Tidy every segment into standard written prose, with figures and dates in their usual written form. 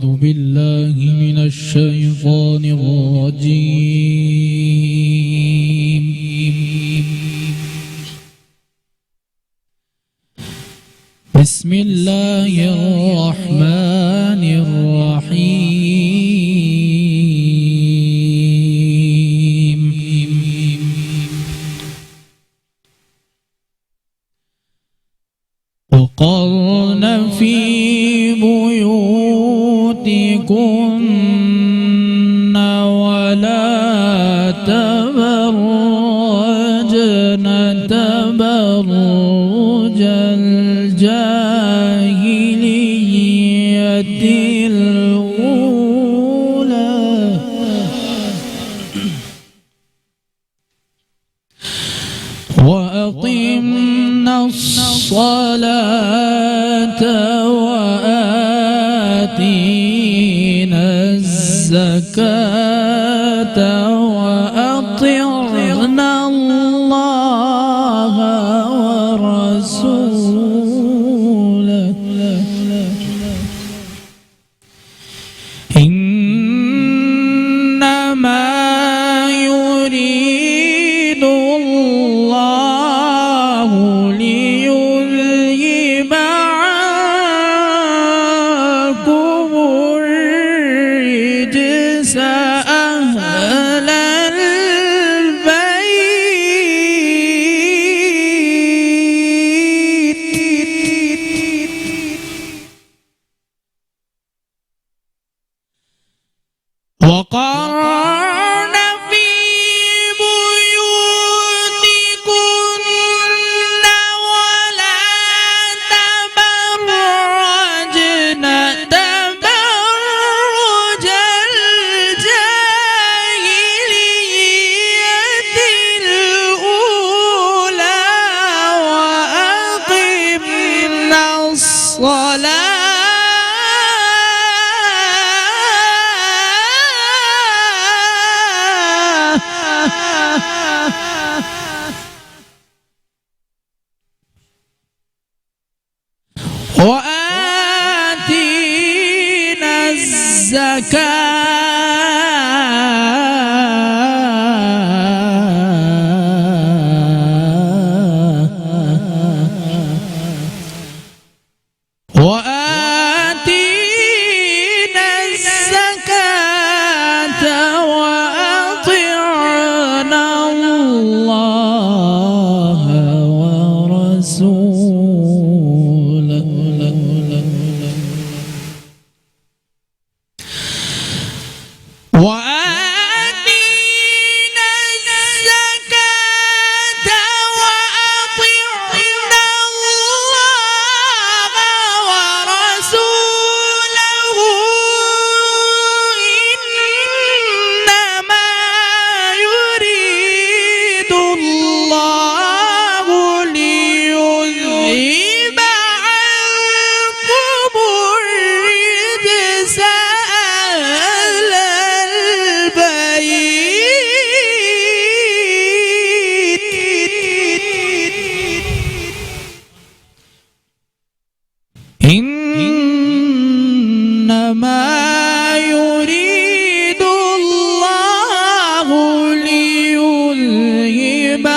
أعوذ بالله من الشيطان الرجيم. بسم الله الرحمن الرحيم. وقرن في بيوتكن ولا تبرجن تبرج الجاهلية الأولى وأقمنا الصلاة وآتينا الزكاة وأطعنا الله ورسوله إنما يريد الله ليذهب عنكم الرجس أهل البيت وقرن في بيوتكن ولا تبرجن تبرج الجاهلية الأولى وأقمنا الصلاة وآتينا الزكاة وأطعنا الله ورسوله وآتينا الزكاة وأطعنا الله ورسوله إنما يريد الله ليذهب عنكم الرجس أهل البيت إنما يريد الله ليذهب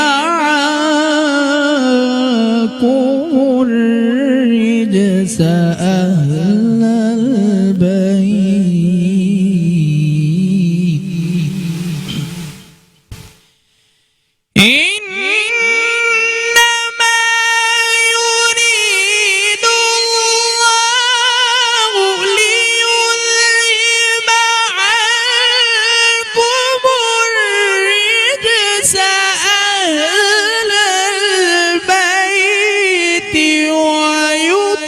عنكم الرجس أهل البيت إنما يريد الله ليذهب عنكم الرجس أهل البيت ويطهركم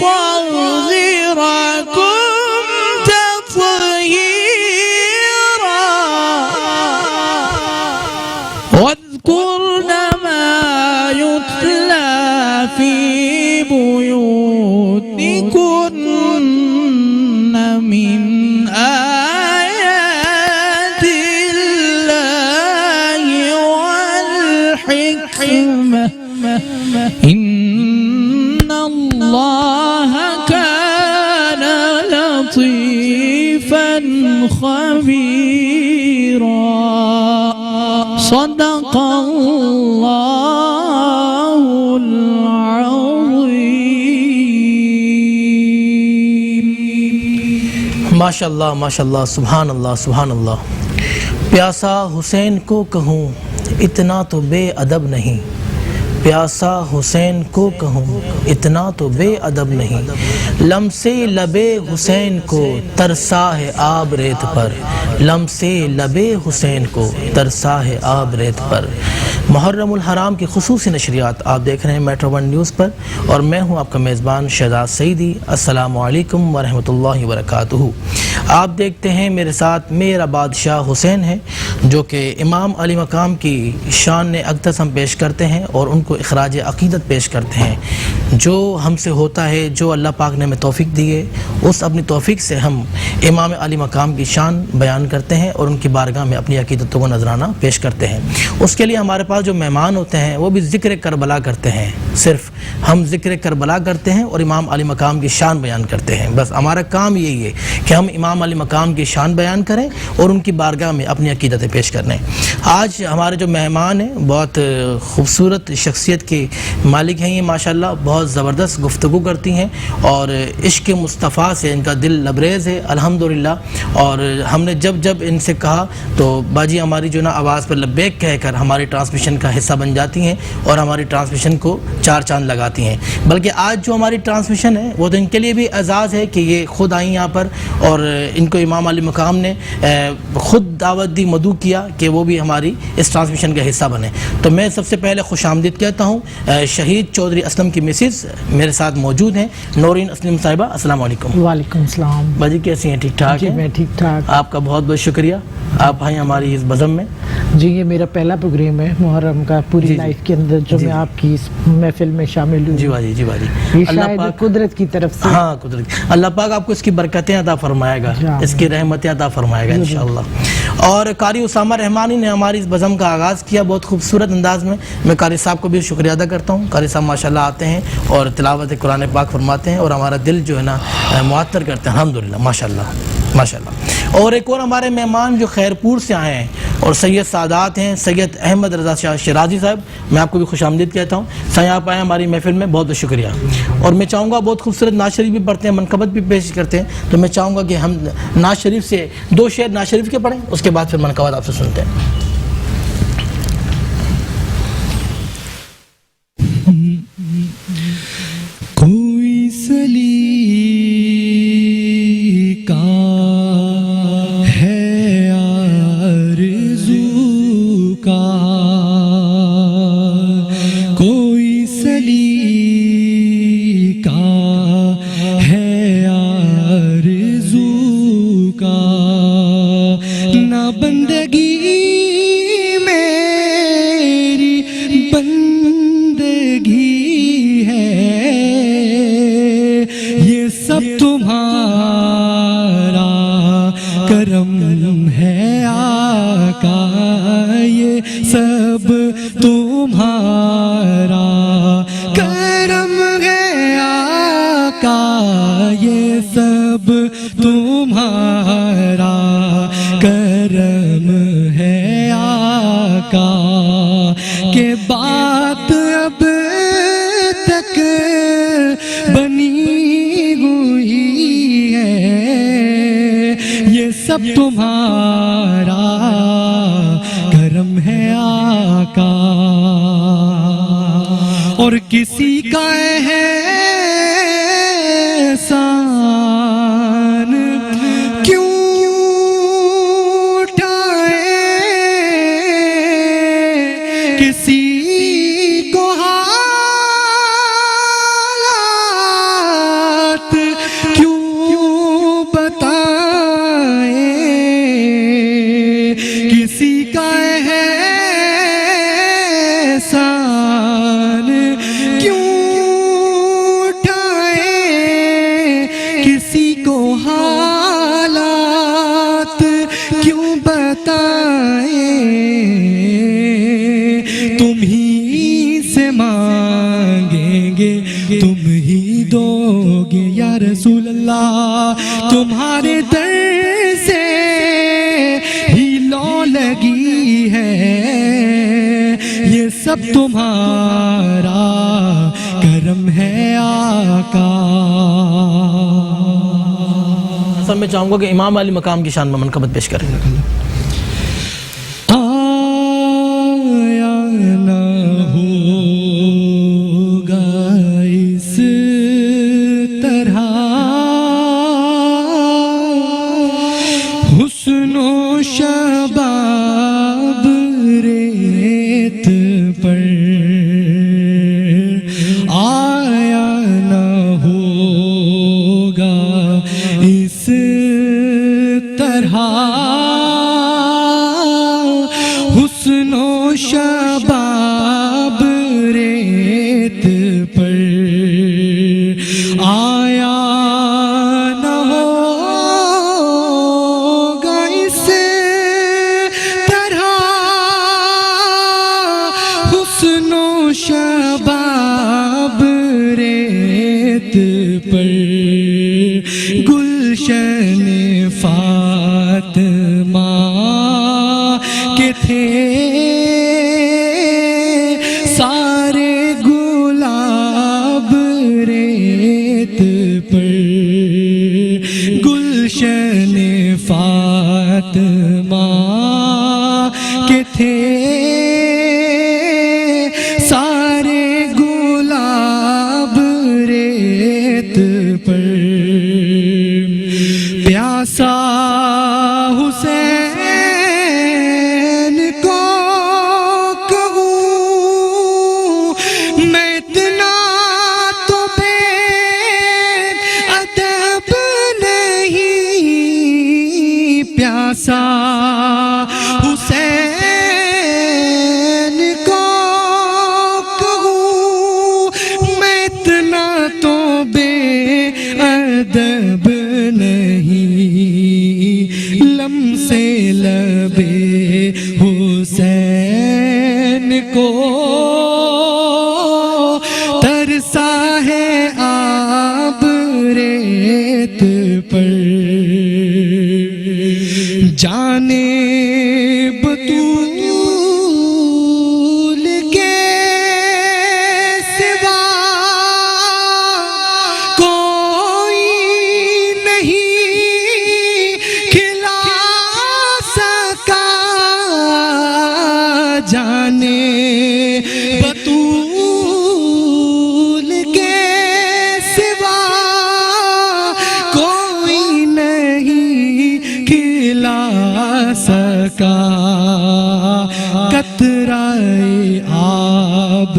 تطهيرا واذكرن ما يتلى في بيوتكن من آيات الله والحكمة إن الله كان لطيفا خبيرا صدق الله العظيم. ماشاء اللہ ماشاء اللہ، سبحان اللہ سبحان اللہ. پیاسا حسین کو کہوں اتنا تو بے ادب نہیں، پیاسا حسین کو کہوں اتنا تو بے ادب نہیں، لمسے لبے حسین کو ترسا ہے آب ریت پر، لمسے لبے حسین کو ترسا ہے آب ریت پر. محرم الحرام کی خصوصی نشریات آپ دیکھ رہے ہیں میٹرو ون نیوز پر، اور میں ہوں آپ کا میزبان شہزاد سعیدی. السلام علیکم ورحمۃ اللہ وبرکاتہ. آپ دیکھتے ہیں میرے ساتھ میرا بادشاہ حسین ہے، جو کہ امام علی مقام کی شان اقدس ہم پیش کرتے ہیں اور ان کو اخراج عقیدت پیش کرتے ہیں. جو ہم سے ہوتا ہے، جو اللہ پاک نے ہمیں توفیق دی ہے، اس اپنی توفیق سے ہم امام علی مقام کی شان بیان کرتے ہیں اور ان کی بارگاہ میں اپنی عقیدتوں کو نذرانہ پیش کرتے ہیں. اس کے لیے ہمارے پاس جو مہمان ہوتے ہیں وہ بھی ذکر کربلا کرتے ہیں. صرف ہم ذکر کربلا کرتے ہیں اور امام علی مقام کی شان بیان کرتے ہیں. بس ہمارا کام یہی ہے کہ ہم امام علی مقام کی شان بیان کریں اور ان کی بارگاہ میں اپنی عقیدتیں پیش کریں. آج ہمارے جو مہمان ہیں بہت خوبصورت شخصیت کے مالک ہیں. یہ ماشاءاللہ بہت زبردست گفتگو کرتی ہیں اور عشق مصطفیٰ سے ان کا دل لبریز ہے الحمدللہ. اور ہم نے جب ان سے کہا تو باجی ہماری جو نا آواز پر لبیک کہہ کر ہماری ٹرانسمیشن کا حصہ بن جاتی ہیں اور ہماری ٹرانسمیشن کو چار چاند لگاتی ہیں. بلکہ آج جو ہماری ٹرانسمیشن ہے وہ تو ان کے لیے بھی اعزاز ہے کہ یہ خود آئیں یہاں پر اور ان کو امام علی مقام نے خود دعوت دی، مدعو کیا کہ وہ بھی ہماری اس ٹرانسمیشن کا حصہ بنے. تو میں سب سے پہلے خوش آمدید کہتا ہوں شہید چودھری اسلم کی مسز میرے ساتھ موجود ہیں، نورین اسلم صاحبہ. السلام علیکم. وعلیکم السلام. باجی کیسی ہیں؟ ٹھیک ٹھاک جی ہیں؟ میں ٹھیک ٹھاک. آپ کا بہت بہت شکریہ، آپ آئیں ہماری اس بزم میں. جی یہ میرا پہلا پروگرام ہے محرم کا پوری جی لائف کے اندر جو میں آپ کی اس محفل میں شامل ہوں. جی باجی جی باجی یہ شاید قدرت کی طرف سے. ہاں قدرت، اللہ پاک آپ کو اس کی برکتیں عطا فرمائے گا، اس کی رحمتیں عطا فرمائے گا انشاءاللہ. اور قاری اسامہ رحمانی نے ہماری اس بزم کا آغاز کیا بہت خوبصورت انداز میں. میں قاری صاحب کو بھی شکریہ ادا کرتا ہوں. قاری صاحب ماشاءاللہ آتے ہیں اور تلاوت قرآن پاک فرماتے ہیں اور ہمارا دل جو ہے نا معطر کرتے ہیں الحمدللہ ماشاءاللہ ماشاءاللہ. اور ایک اور ہمارے مہمان جو خیرپور سے آئے ہیں اور سید سادات ہیں، سید احمد رضا شاہ شیرازی صاحب، میں آپ کو بھی خوش آمدید کہتا ہوں. سایہ آپ آئے ہماری محفل میں، بہت بہت شکریہ. اور میں چاہوں گا بہت خوبصورت نعت شریف بھی پڑھتے ہیں، منقبت بھی پیش کرتے ہیں، تو میں چاہوں گا کہ ہم نعت شریف سے 2 شعر نعت شریف کے پڑھیں، اس کے بعد پھر منقبت آپ سے سنتے ہیں. کوئی سلیقہ ہے آرزو کا، کوئی سلیقہ ہے آرزو کا، نہ بندگی میری بندگی ہے، یہ سب تمہارا کرم ہے آقا، یہ سب تمہارا کرم ہے آقا، یہ سب تمہارا کرم ہے آقا. کہ بات اب تک بنی ہوئی ہے، یہ سب تمہارا کرم ہے آقا. اور کسی کا احسان کیوں اٹھائے، کسی کو حالات کیوں بتائیں، کسی کا احسان کیوں اٹھائیں، کسی کو حالات کیوں بتائیں. تم ہی سے مانگیں گے تم ہی دو گے یا رسول اللہ، تمہارے در سے ہے یہ سب تمہارا کرم ہے آقا. سب میں چاہوں گا کہ امام علی مقام کی شان میں منقبت پیش کریں. آیا نہ ہوگا اس طرح حسن و شباب ریت پر, آیا نہ ہوگا اس طرح حسن و شباب ریت پر, آیا نہ ہوگا اس طرح حسن و شباب ریت پر. گلشن فاطمہ کے تھے سارے گلاب ریت پر. گلشن فاطمہ کے تھے سارے گلاب ریت پر. پیاسا حسین کو کہوں میں اتنا تو بے ادب نہیں. پیاسا حسین کو کہوں میں اتنا تو بے ادب نہیں. لم سے لبے حسین کو ترسا ہے آب ریت پر. جانے بطول کے سوا کوئی نہیں کھلا سکا. جانے بطول کے سوا کوئی نہیں کھلا سکا. قطرۂ آب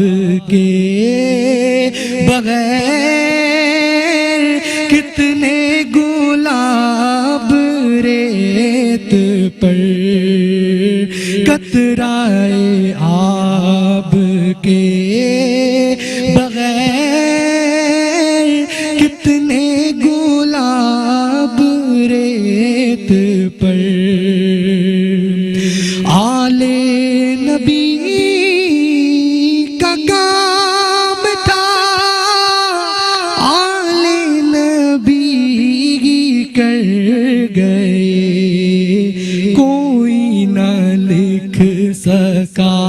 کے بغیر کتنے گلاب ریت پر. قطرۂ آب کے بغیر کتنے گلاب ریت پر. آل نبی کا کام تھا, آل نبی کر گئے, کوئی نہ لکھ سکا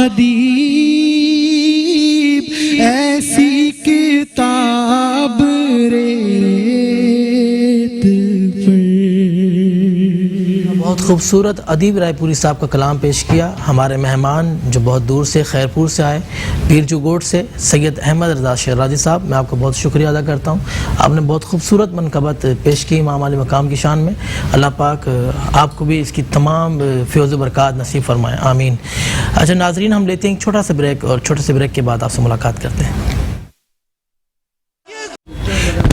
ادیب ایسی کتاب ریت پر. بہت خوبصورت ادیب رائے پوری صاحب کا کلام پیش کیا. ہمارے مہمان جو بہت دور سے خیرپور سے آئے, پیرجو گوٹ سے, سید احمد رضا شیرازی صاحب, میں آپ کا بہت شکریہ ادا کرتا ہوں. آپ نے بہت خوبصورت منقبت پیش کی امام علی مقام کی شان میں. اللہ پاک آپ کو بھی اس کی تمام فیض و برکات نصیب فرمائے, آمین. اچھا ناظرین, ہم لیتے ہیں ایک چھوٹا سا بریک, اور چھوٹے سے بریک کے بعد آپ سے ملاقات کرتے ہیں.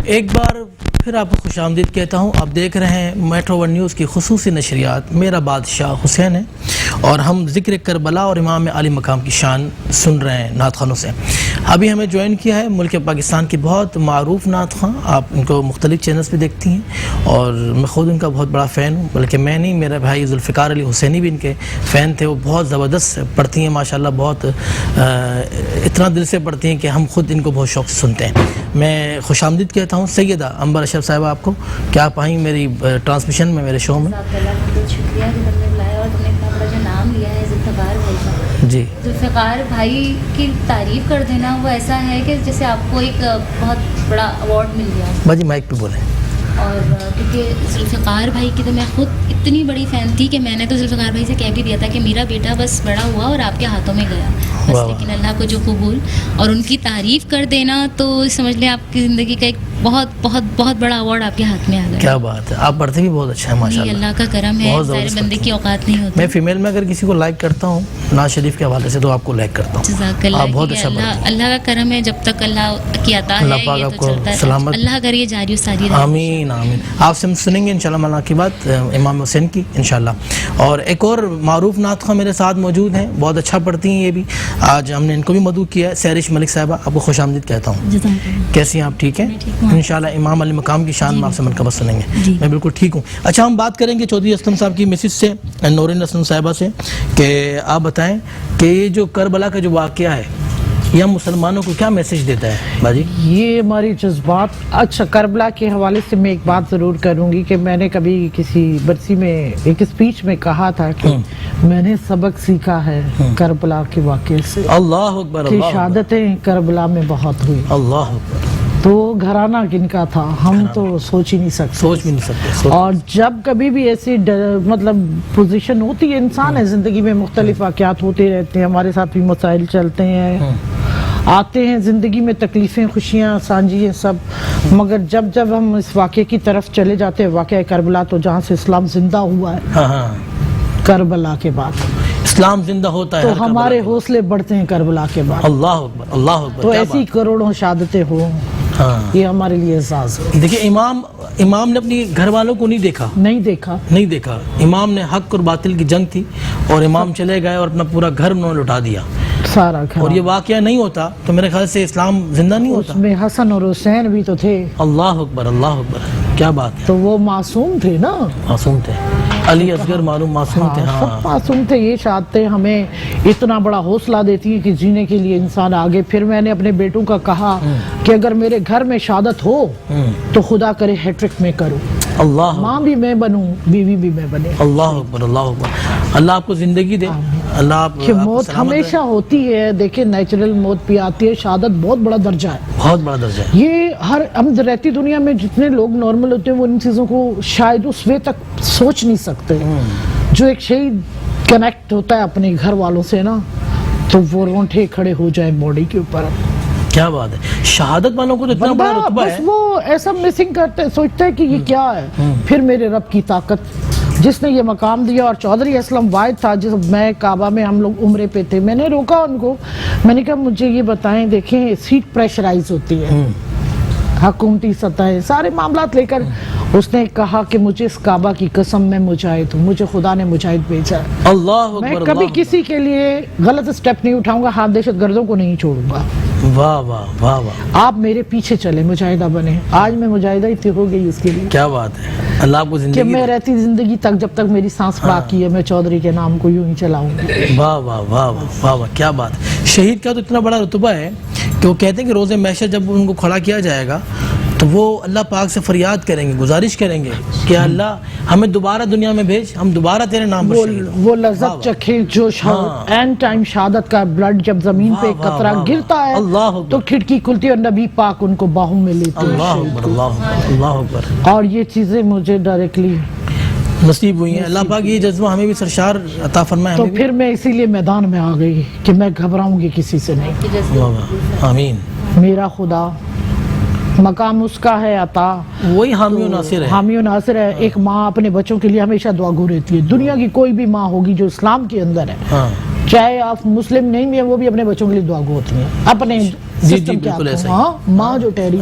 ایک بار پھر آپ کو خوش آمدید کہتا ہوں. آپ دیکھ رہے ہیں میٹرو ون نیوز کی خصوصی نشریات. میرا بادشاہ حسین ہے, اور ہم ذکر کربلا اور امام علی مقام کی شان سن رہے ہیں نعت خوانوں سے. ابھی ہمیں جوائن کیا ہے ملک پاکستان کی بہت معروف نعت خواں. آپ ان کو مختلف چینلز پہ دیکھتی ہیں, اور میں خود ان کا بہت بڑا فین ہوں. بلکہ میں نہیں, میرے بھائی ذوالفقار علی حسینی بھی ان کے فین تھے. وہ بہت زبردست پڑھتی ہیں ماشاءاللہ, بہت اتنا دل سے پڑھتی ہیں کہ ہم خود ان کو بہت شوق سے سنتے ہیں. میں خوش آمدید کہتا ہوں سیدہ عنبر اشرف صاحبہ آپ کو, کیا آپ آئیں میری ٹرانسمیشن میں, میرے شو میں. اللہ کا بہت شکریہ کہ تم نے بلایا اور تم نے اتنا بڑا جی ذوالفقار بھائی کی تعریف کر دینا وہ ایسا ہے کہ جیسے آپ کو ایک بہت بڑا ایوارڈ مل گیا. باجی مائک پہ بولیں. اور کیونکہ ذوالفقار بھائی کی تو میں خود اتنی بڑی فین تھی کہ میں نے تو ذوالفقار بھائی سے کہہ بھی دیا تھا کہ میرا بیٹا بس بڑا ہوا اور آپ کے ہاتھوں میں گیا بس. لیکن اللہ کو جو قبول اور ان کی تعریف کر دینا تو سمجھ لیں آپ کی زندگی کا ایک بہت بہت بہت بڑا ایوارڈ آپ کے ہاتھ میں آ گیا. کیا بات ہے, آپ پڑھتے بھی بہت اچھا ہے ماشاء اللہ. اللہ کا کرم ہے, سارے بندے کی اوقات نہیں ہوتی. میں فیمیل میں اگر کسی کو لائک کرتا ہوں ناز شریف کے حوالے سے تو آپ کو لائک کرتا ہوں. جزاک اللہ. بہت اچھا اللہ کا کرم ہے, جب تک اللہ کی عطا ہے یہ تو چلتا ہے. سلامت اللہ کرے یہ جاری و ساری رہے. آمین آمین. آپ سے ہم سنیں گے انشاءاللہ مولانا کی بات امام حسین کی انشاءاللہ. اور ایک اور معروف نعت خواں میرے ساتھ موجود ہیں, بہت اچھا پڑھتی ہیں یہ بھی. آج ہم نے ان کو بھی مدعو کیا ہے, سہرش ملک صاحبہ, آپ کو خوش آمدید کہتا ہوں. کیسی ہیں آپ؟ ٹھیک ہیں انشاءاللہ. امام علی مقام کی شان میں آپ سے منقبت سنیں گے. میں بالکل ٹھیک ہوں. اچھا ہم بات کریں گے چودھری اسلم صاحب کی مسز سے, نورین اسلم صاحبہ سے, کہ آپ بتائیں کہ یہ جو کربلا کا جو واقعہ ہے یہ ہم مسلمانوں کو کیا میسج دیتا ہے باجی؟ یہ ہماری جذبات. اچھا کربلا کے حوالے سے میں ایک بات ضرور کروں گی کہ میں نے کبھی کسی برسی میں ایک اسپیچ میں کہا تھا کہ میں نے سبق سیکھا ہے کربلا کے واقعے سے. اللہ اکبر. کہ شہادتیں کربلا میں بہت ہوئی. اللہ اکبر. تو گھرانہ کن کا تھا ہم تو سوچ ہی نہیں سکتے. سوچ بھی نہیں سکتے. اور جب کبھی بھی ایسی مطلب پوزیشن ہوتی ہے, انسان ہے زندگی میں مختلف واقعات ہوتے رہتے ہیں, ہمارے ساتھ بھی مسائل چلتے ہیں, آتے ہیں زندگی میں تکلیفیں, خوشیاں, سانجیاں سب, مگر جب جب ہم اس واقعے کی طرف چلے جاتے ہیں, واقعہ کربلا تو جہاں سے اسلام زندہ ہوا ہے کربلا کے بعد, اسلام زندہ ہوتا ہے تو ہمارے حوصلے بڑھتے ہیں کربلا کے بعد. اللہ اکبر. اللہ اکبر. تو ایسی کروڑوں شہادتیں ہوں, یہ ہمارے لیے اعزاز ہے. دیکھیں امام نے اپنی گھر والوں کو نہیں دیکھا. امام نے حق اور باطل کی جنگ تھی اور امام چلے گئے اور اپنا پورا گھر انہوں نے لٹا دیا سارا گھر. اور یہ واقعہ نہیں ہوتا تو میرے خیال سے اسلام زندہ نہیں ہوتا. اس میں حسن اور حسین بھی تو تھے. اللہ اکبر. اللہ اکبر. کیا بات ہے. تو وہ معصوم تھے نا, معصوم تھے. علی اصغر معصوم تھے. سب معصوم تھے. یہ شہادتیں ہمیں اتنا بڑا حوصلہ دیتی ہیں کہ جینے کے لیے انسان آگے. پھر میں نے اپنے بیٹوں کا کہا کہ اگر میرے گھر میں شہادت ہو تو خدا کرے ہیٹرک میں کروں. اللہ, ماں بھی میں بنوں, بیوی بھی میں بنے. اللہ اکبر. اللہ اکبر. اللہ آپ کو زندگی دے. اللہ آپ کہ موت ہمیشہ ہوتی ہے. دیکھیں نیچرل موت بھی آتی ہے, شہادت بہت بڑا درجہ ہے. بہت بڑا درجہ ہے. یہ ہم رہتی دنیا میں جتنے لوگ نارمل ہوتے ہیں وہ ان چیزوں کو شاید اس وے تک سوچ نہیں سکتے. جو ایک شہید کنیکٹ ہوتا ہے اپنے گھر والوں سے نا, تو وہ رونٹے کھڑے ہو جائیں باڈی کے اوپر. کیا بات ہے. شہادت والوں کو تو اتنا بڑا رتبہ ہے, بس وہ ایسا مسنگ کرتے ہیں, سوچتا ہے کہ یہ کیا ہے. پھر میرے رب کی طاقت جس نے یہ مقام دیا. اور چودھری اسلم واحد تھا جس میں کعبہ میں ہم لوگ عمرے پہ تھے, میں نے روکا ان کو, میں نے کہا مجھے یہ بتائیں, دیکھیں سیٹ پریشرائز ہوتی ہے, حکومتی سطح سارے معاملات لے کر. اس نے کہا کہ مجھے اس کعبہ کی قسم میں مجاہد ہوں, مجھے خدا نے مجاہد بھیجا ہے. اللہ میں اکبر. کبھی کسی کے لیے غلط سٹیپ نہیں اٹھاؤں گا, ہاں دہشت گردوں کو نہیں چھوڑوں گا. واہ واہ واہ واہ. آپ میرے پیچھے چلے, مجاہدہ بنے. آج میں مجاہدہ ہی ہو گئی اس کے لیے. کیا بات ہے. اللہ آپ کو زندگی کہ میں رہتی زندگی تک جب تک میری سانس باقی ہے میں چودھری کے نام کو یوں ہی چلاؤں گی. واہ واہ واہ واہ واہ. کیا بات ہے. شہید کا تو اتنا بڑا رتبہ ہے کہ وہ کہتے ہیں کہ روز محشر جب ان کو کھڑا کیا جائے گا تو وہ اللہ پاک سے فریاد کریں گے, گزارش کریں گے کہ اللہ ہمیں دوبارہ دنیا میں بھیج, ہم دوبارہ تیرے نام پر شہید. وہ لذت چکھے جو اینڈ ٹائم شہادت کا بلڈ جب زمین پہ قطرہ گرتا ہے تو کھڑکی کھلتی ہے اور نبی پاک ان کو باہوں میں لیتے ہیں. اللہ اکبر. اللہ اکبر. اللہ اکبر. اور یہ چیزیں مجھے ڈائریکٹلی نصیب ہوئی ہیں. اللہ پاک یہ جذبہ ہمیں بھی سرشار عطا فرمائے. تو پھر میں اسی لیے میدان میں آ گئی کہ میں گھبراؤں گی کسی سے نہیں. آمین. میرا خدا مقام اس کا ہے عطا, وہی حامی و ناصر ہے. حامی و ناصر ہے. ایک ماں اپنے بچوں کے لیے ہمیشہ دعا گو رہتی ہے. دنیا کی کوئی بھی ماں ہوگی جو اسلام کے اندر ہے, چاہے آپ مسلم نہیں بھی ہیں, وہ بھی اپنے بچوں کے لیے دعا گو ہوتی ہیں اپنے سسٹم کے ہاتھوں. ہاں ماں جو ٹھہری.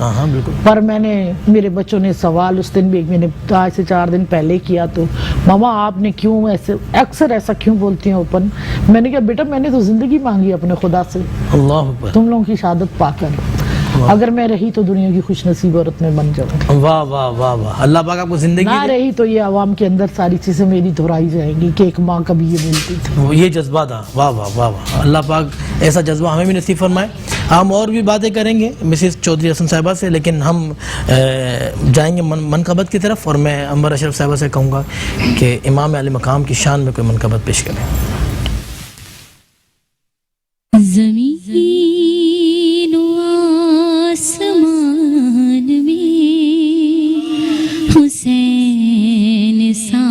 پر میں نے, میرے بچوں نے سوال اس دن بھی میں نے آج سے 4 دن پہلے کیا, تو ماما آپ نے کیوں ایسے اکثر ایسا کیوں بولتی ہیں اوپن. میں نے کہا بیٹا میں نے تو زندگی مانگی اپنے خدا سے, اللہ اکبر, تم لوگوں کی شہادت پا کر. اگر میں رہی تو دنیا کی خوش نصیب عورت میں بن جاؤں. واہ واہ واہ واہ. اللہ پاک آپ کو زندگی نہ رہی تو یہ عوام کے اندر ساری چیزیں میری دہرائی جائیں گی کہ ایک ماں کبھی یہ بولتی تھی. یہ جذبہ تھا. واہ واہ واہ واہ. اللہ پاک ایسا جذبہ ہمیں بھی نصیب فرمائے. ہم اور بھی باتیں کریں گے مسز چودھری حسن صاحبہ سے, لیکن ہم جائیں گے منقبت کی طرف, اور میں انور اشرف صاحبہ سے کہوں گا کہ امام علی مقام کی شان میں کوئی منقبت پیش کریں. زمین و آسمان میں حسین سا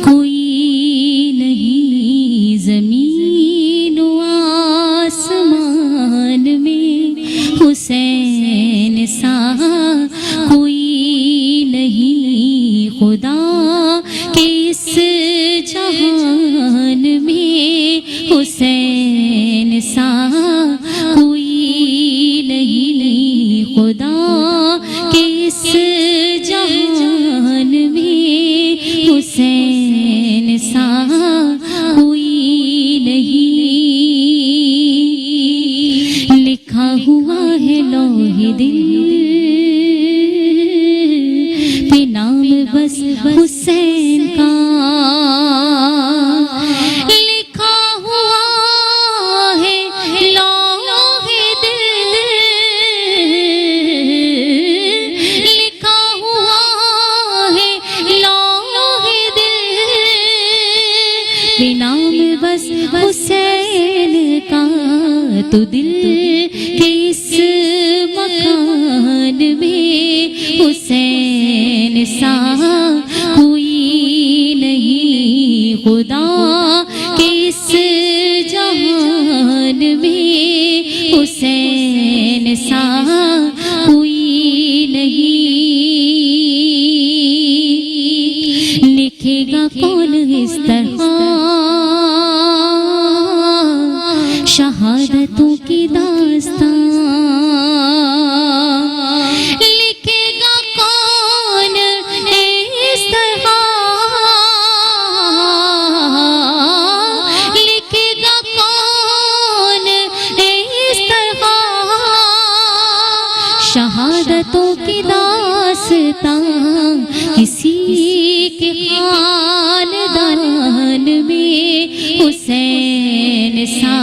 کوئی نہیں، زمین و آسمان میں حسین سا کوئی نہیں، خدا کے اس جہان میں حسین سا کوئی نہیں، خدا کے اس جہان میں حسین سا کوئی نہیں، لکھا ہوا ہے لوح دل پہ نام بس حسین کا، لکھا ہوا ہے لوح دل، لکھا ہوا ہے لوح دل پہ نام بس حسین کا، تو دل کے اس مکان میں حسین سا کوئی نہیں، خدا کے اس جہان میں حسین سا کوئی نہیں، لکھے گا کون اس طرح شہادتوں کی داستان، لکھے گا کون اس طرح، لکھے گا کون اس طرح شہادتوں کی داستان، کسی کے خاندان میں حسین سا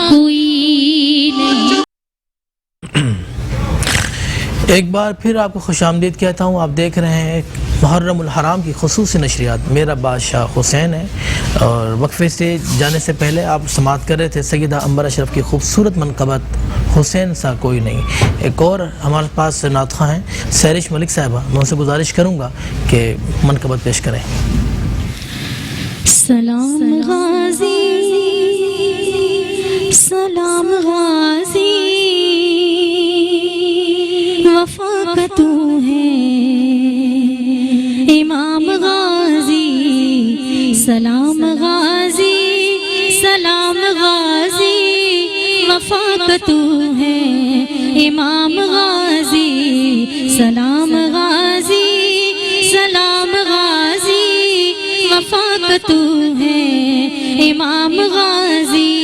کوئی نہیں۔ ایک بار پھر آپ کو خوش آمدید کہتا ہوں، آپ دیکھ رہے ہیں محرم الحرام کی خصوصی نشریات، میرا بادشاہ حسین ہے، اور وقفے سے جانے سے پہلے آپ سماعت کر رہے تھے سیدہ عنبر اشرف کی خوبصورت منقبت حسین سا کوئی نہیں۔ ایک اور ہمارے پاس نعت خواں ہیں سہرش ملک صاحبہ، میں ان سے گزارش کروں گا کہ منقبت پیش کریں۔ سلام غازی، سلام غازی، وفا کا تو ہے امام غازی، سلام غازی، سلام غازی، وفا کا تو ہے امام غازی، سلام غازی، سلام غازی، وفا کا تو ہے امام غازی،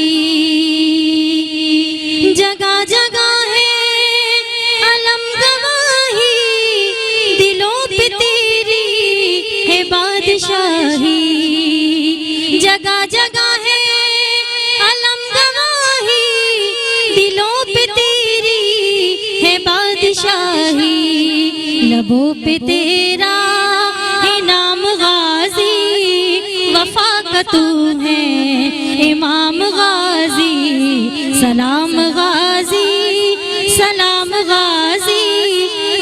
جگہ جگہ ہے علم گواہی، دلوں پہ تیری ہے بادشاہی، جگہ جگہ ہے علم گواہی، دلوں پہ تیری ہے بادشاہی، لبوں پہ تیرا ہے نام غازی، وفا کا تو ہے امام غازی، سلام غازی، سلام غازی،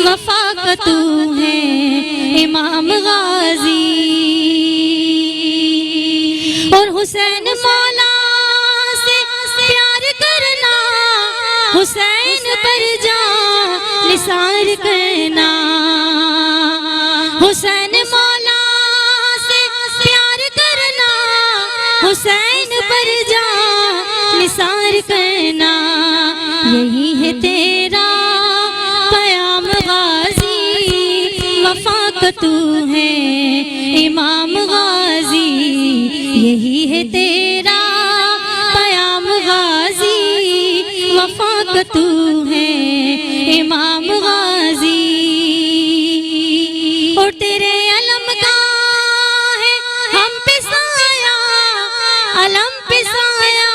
وفا کا تو ہے امام غازی، اور حسین مولا سے پیار کرنا، حسین پر جان نثار کرنا، حسین مولا سے پیار کرنا، حسین پر جان نثار کرنا، یہی ہے تیرا پیام غازی، وفا کا تو ہے امام غازی، یہی ہے تیرا پیام غازی، وفا کا تو ہے امام غازی، اور تیرے علم کا ہے ہم پہ سایہ، علم پہ سایہ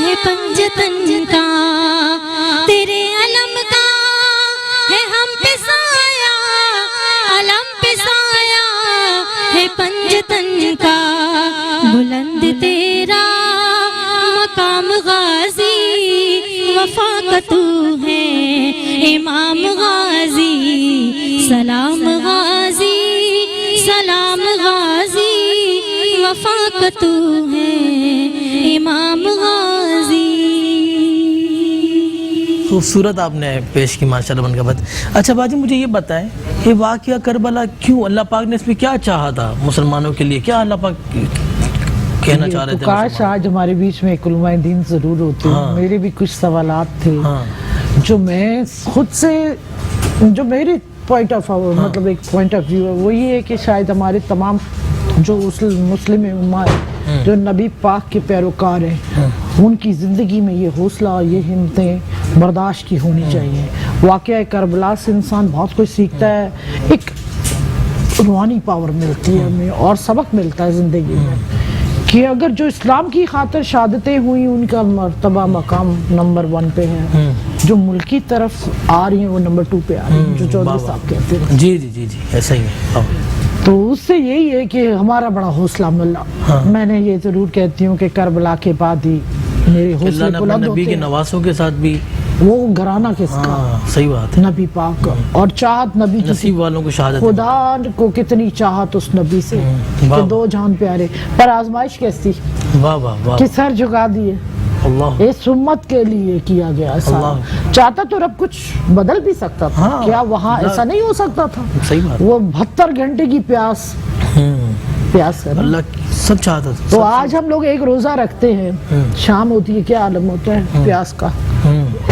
ہے پنجتن کا، تیرے علم کا ہے ہم پہ سایہ، علم پہ سایہ ہے پنجتن کا، بلند تیرا مقام امام غازی سلام غازی سلام غازی وفا کا تو ہے امام غازی. خوبصورت آپ نے پیش کی ماشاءاللہ بن کا بات. اچھا باجی مجھے یہ بتائیں یہ واقعہ کربلا کیوں اللہ پاک نے اس میں کیا چاہا تھا مسلمانوں کے لیے, کیا اللہ پاک کہنا چاہ رہے تھے؟ کاش آج ہمارے بیچ میں ایک علماء دین ضرور ہوتے. میرے بھی کچھ سوالات تھے جو میں خود سے, جو میری پوائنٹ آف مطلب ایک پوائنٹ آف ویو ہے وہ یہ ہے کہ شاید ہمارے تمام جو مسلم امت ہے جو نبی پاک کے پیروکار ہیں ان کی زندگی میں یہ حوصلہ یہ ہمتیں برداشت کی ہونی چاہیے. واقعہ کربلا سے انسان بہت کچھ سیکھتا ہے, ایک روحانی پاور ملتی ہے ہمیں اور سبق ملتا ہے زندگی میں کہ اگر جو اسلام کی خاطر شہادتیں ہوئی ان کا مرتبہ مقام نمبر 1 پہ ہے, جو ملک کی طرف آ رہی ہیں وہ نمبر 2 پہ آ رہی ہیں, جو چودھری صاحب کہتے ہیں. جی جی جی جی ایسا ہی ہے. تو اس سے یہی ہے کہ ہمارا بڑا حوصلہ ملا. میں نے یہ ضرور کہتی ہوں کہ کربلا کے بعد ہی میرے حوصلے بلند ہوتے ہیں. نبی کے نواسوں کے ساتھ بھی وہ گھرانہ کس کا, صحیح بات ہے, نبی پاک اور چاہت نبی کی, نصیب والوں کو شہادت, خدا کو کتنی چاہت اس نبی سے کہ 2 جہان پیارے, پر آزمائش کیسی واہ واہ واہ کہ سر جھکا دیے. اللہ اس امت کے لیے کیا گیا سارا. چاہتا تو رب کچھ بدل بھی سکتا تھا, کیا وہاں ایسا نہیں ہو سکتا تھا؟ صحیح بات, وہ 72 گھنٹے کی پیاس ہے اللہ سب چاہتا تھا. تو آج ہم لوگ ایک روزہ رکھتے ہیں, شام ہوتی ہے کیا عالم ہوتا ہے پیاس کا,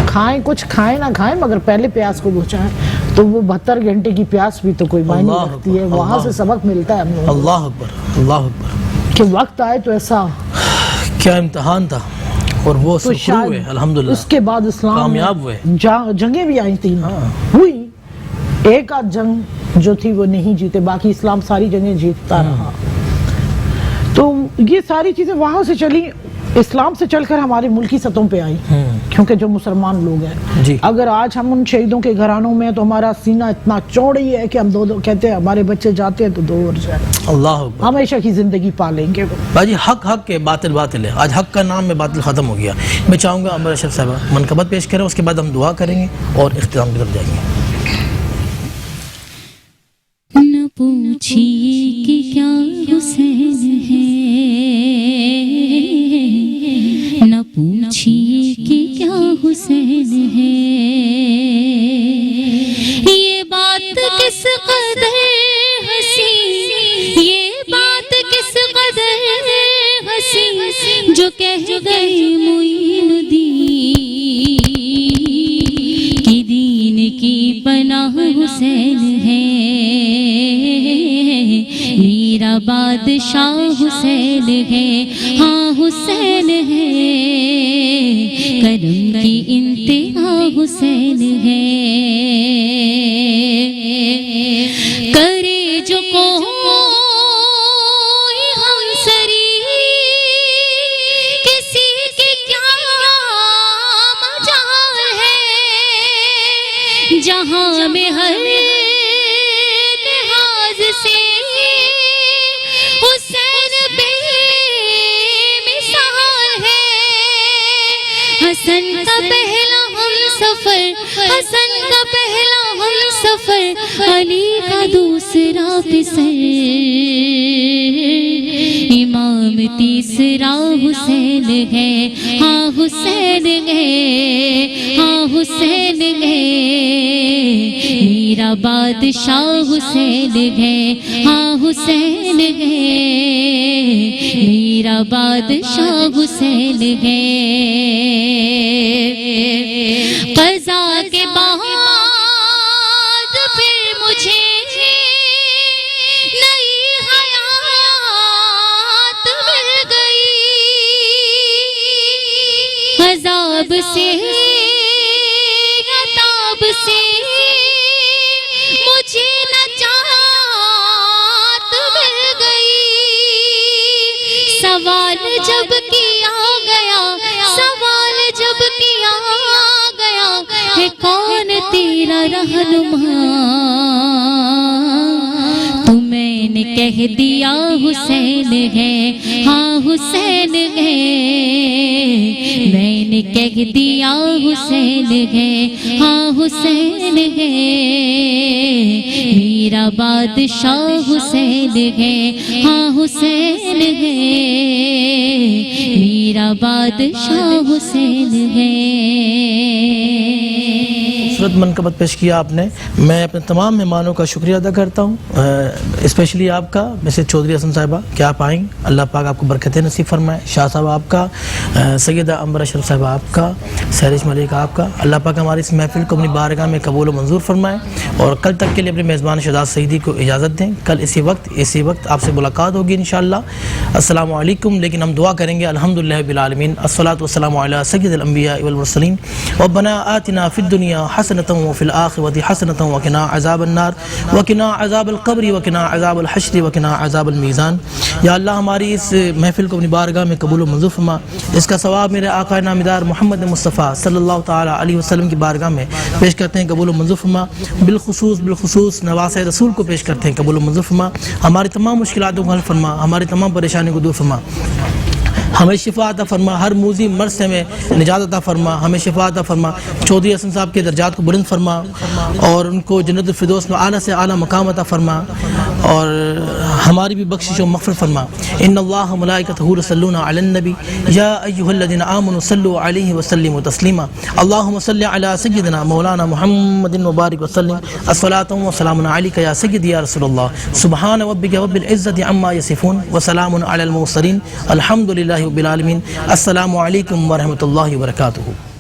کھائیں کچھ کھائیں نہ کھائیں مگر پہلے پیاس کو بجھائیں. تو وہ 72 گھنٹے کی پیاس بھی تو کوئی معنی رکھتی ہے, وہاں سے سبق ملتا ہے ہم لوگ. اللہ اکبر اللہ اکبر, کہ وقت آئے تو ایسا کیا امتحان تھا اور وہ سفر ہوئے الحمدللہ. اس کے بعد اسلام کامیاب ہوئے, جنگیں بھی آئی 3 ہوئی, ایک آدھ جنگ جو تھی وہ نہیں جیتے, باقی اسلام ساری جنگیں جیتتا رہا. تو یہ ساری چیزیں وہاں سے چلی, اسلام سے چل کر ہمارے ملکی سطحوں پہ آئی, کیونکہ جو مسلمان لوگ ہیں اگر آج ہم ان شہیدوں کے گھرانوں میں تو ہمارا سینہ اتنا چوڑی ہے کہ ہم 2 کہتے ہیں ہمارے بچے جاتے ہیں تو 2 اور جائیں, اللہ ہمیشہ کی زندگی پالیں گے. باجی حق حق ہے, باطل باطل ہے. آج حق کا نام میں باطل ختم ہو گیا. میں چاہوں گا عمر اشرف صاحبہ منقبت پیش کریں, اس کے بعد ہم دعا کریں گے اور اختتام کی طرف جائیں گے. نہ پوچھیے کہ کیا حسین ہے, نہ پوچھیے کہ کیا حسین ہے, یہ بات کس قدر ہنسی, یہ بات کس قدر ہنسی جو کہہ گئے معین الدین کہ دین کی پناہ حسین ہے, میرا بادشاہ حسین ہے, ہاں حسین ہے, کرم کی انتہا حسین ہے, کرے جو کوئی ہمسری کسی کی کیا مجال ہے, جہاں میں ہر لحاظ سے حسین بے مثال ہے, حسن کا پہلا ہم سفر, حسن کا پہلا ہم سفر, علی کا دوسرا پسر, امام تیسرا حسین ہے, ہاں حسین ہے, ہاں حسین ہے, میرا بادشاہ حسین ہے, ہاں حسین ہے, میرا بادشاہ حسین ہے. قضا کے بعد پھر مجھے نئی حیات مل گئی, عذاب سے عذاب سے مجھے نجات مل گئی. سوال جب کیا گیا, سوال جب کیا گیا ہے کون تیرا رہنما, تو میں نے نے کہہ دیا حسین ہے، ہاں حسین ہے، میں نے کہہ دیا حسین ہے، ہاں حسین ہے، میرا بادشاہ حسین ہے، ہاں حسین ہے، میرا بادشاہ حسین ہے۔ خوبصورت منقبت پیش کیا آپ نے۔ میں اپنے تمام مہمانوں کا شکریہ ادا کرتا ہوں، اسپیشلی آپ کا مسز چودھری حسن صاحبہ کہ آپ آئیں، اللہ پاک آپ کو برکتیں نصیب فرمائے۔ شاہ صاحب آپ کا، سیدہ امبر اشرف صاحبہ آپ کا، سہرش ملک آپ کا، اللہ پاک ہماری اس محفل کو اپنی بارگاہ میں قبول و منظور فرمائے، اور کل تک کے لیے اپنے میزبان شہزاد سعیدی کو اجازت دیں۔ کل اسی وقت آپ سے ملاقات ہوگی انشاءاللہ۔ السلام علیکم۔ لیکن ہم دعا کریں گے الحمدللہ رب العالمین، الصلاۃ والسلام علی سید الانبیاء والمرسلین، ربنا آتنا فی الدنیا حسنۃ وفی الآخرۃ حسنۃ وقنا عذاب النار وقنا عذاب القبر وقنا عذاب الحشر وقنا عذاب المیزان۔ یا اللہ ہماری اس محفل کو اپنی بارگاہ میں قبول و منظور فرما، اس کا ثواب میرے آقا نامدار محمد مصطفیٰ صلی اللہ تعالی علیہ وسلم کی بارگاہ میں پیش کرتے ہیں، قبول و منظور فرما۔ بالخصوص نواسہ رسول کو پیش کرتے ہیں، قبول و منظور فرما۔ ہماری تمام مشکلاتوں کو حل فرما، ہماری تمام پریشانیوں کو دور فرما، ہمیں شفا عطا فرما، ہر موذی مرض سے ہمیں نجات عطا فرما، ہمیں شفا عطا فرما۔ چودھری حسن صاحب کے درجات کو بلند فرما، اور ان کو جنت الفردوس میں اعلیٰ سے اعلیٰ مقام عطا فرما، اور ہماری بھی بخشش و مغفرت فرما۔ ان اللہ ملائکتہ یصلون علی النبی یا ایھا الذین آمنوا صلوا علیہ وسلموا تسلیما۔ اللہم صل علی سیدنا مولانا محمد مبارک وسلم، الصلاۃ والسلام علیک یا سیدی یا رسول اللہ۔ سبحان ربک رب العزۃ عما یصفون وسلام علی المرسلین، الحمد للہ رب العالمین۔ السلام علیکم ورحمۃ اللہ وبرکاتہ۔